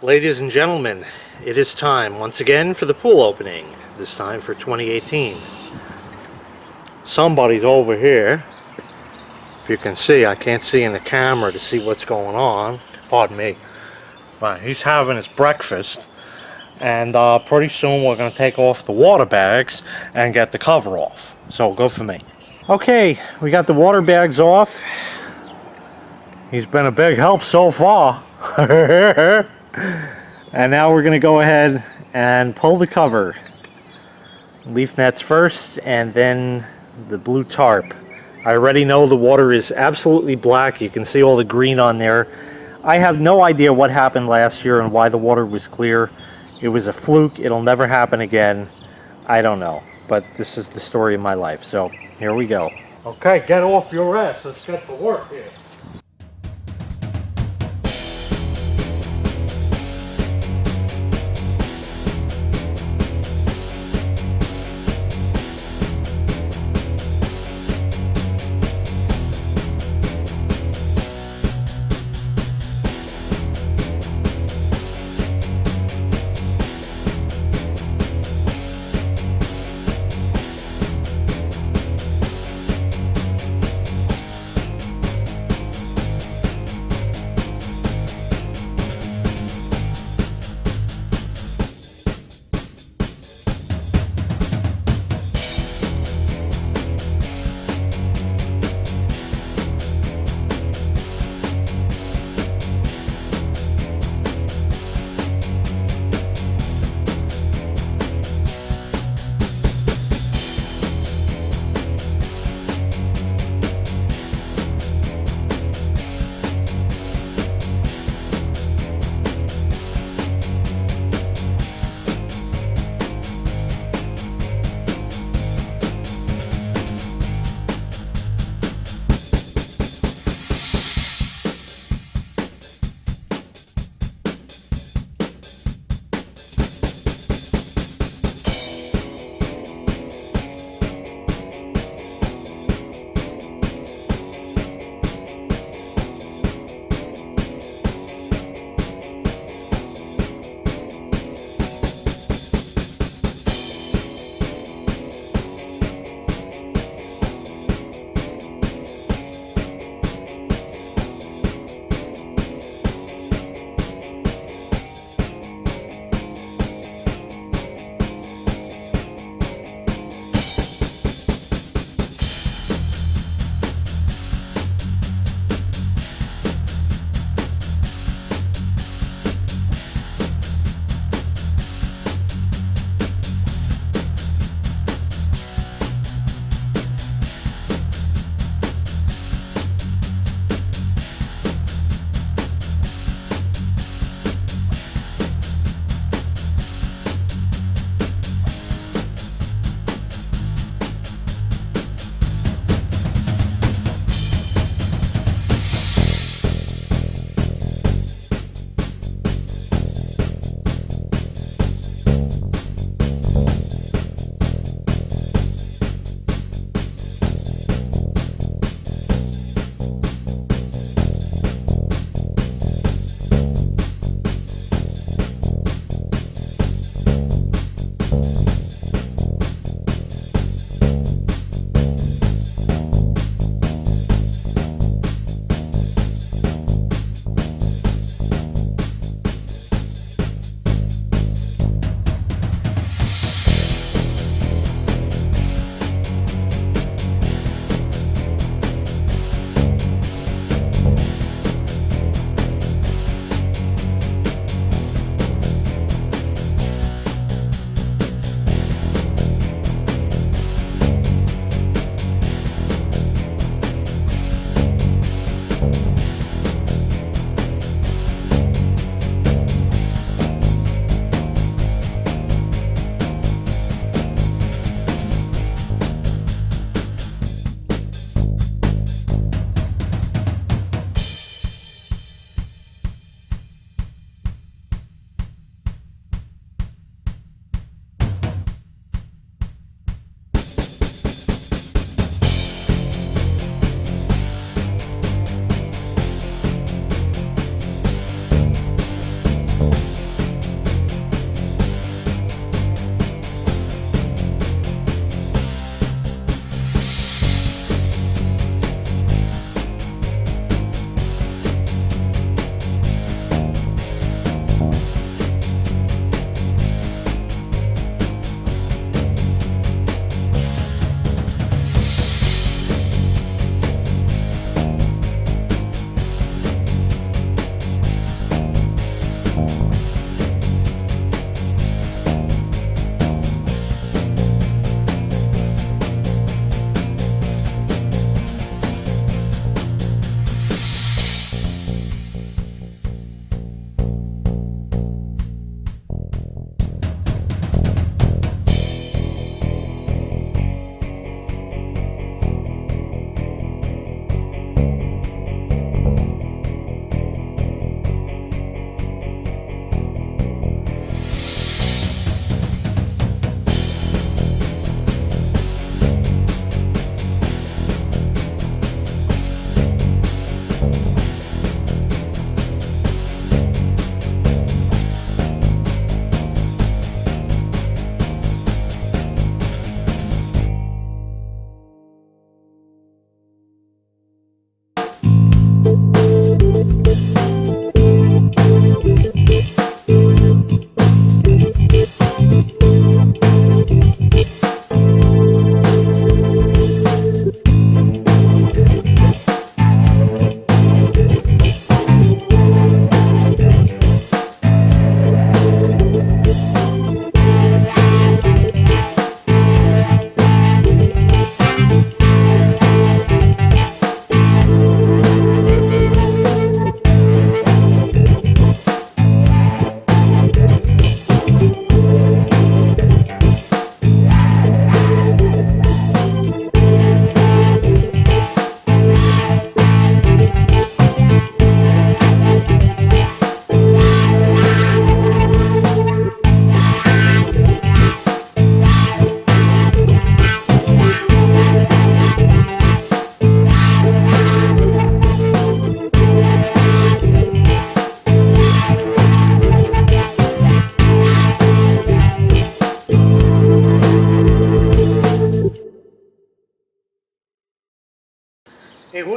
Ladies and gentlemen, it is time once again for the pool opening, this time for 2018. Somebody's over here. If you can see, I can't see in the camera to see what's going on. Pardon me. But he's having his breakfast, and pretty soon we're going to take off the water bags and get the cover off. So good for me. Okay, we got the water bags off. He's been a big help so far. And now we're going to go ahead and pull the cover. Leaf nets first, and then the blue tarp. I already know the water is absolutely black. You can see all the green on there. I have no idea what happened last year and why the water was clear. It was a fluke. It'll never happen again. I don't know. But this is the story of my life. So here we go. Okay, get off your ass. Let's get to work here.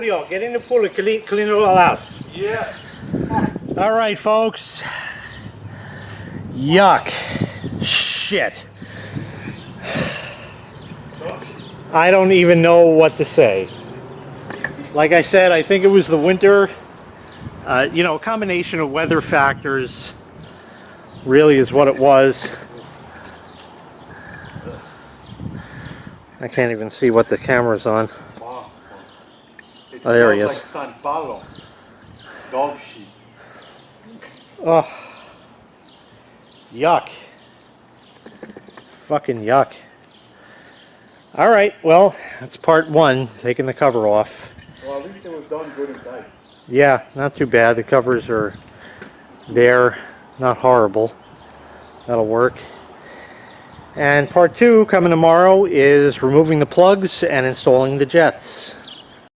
Julio, get in the pool and clean it all out. Yeah. All right, folks. Yuck. Shit. I don't even know what to say. Like I said, I think it was the winter. You know, a combination of weather factors really is what it was. I can't even see what the camera's on. Wow. It Oh, there he smells is. like San Paulo. Dog shit. Oh, yuck. Fucking yuck. All right, well, that's part one, taking the cover off. Well, at least it was done good and tight. Yeah, not too bad. The covers are there, not horrible. That'll work. And part two coming tomorrow is removing the plugs and installing the jets.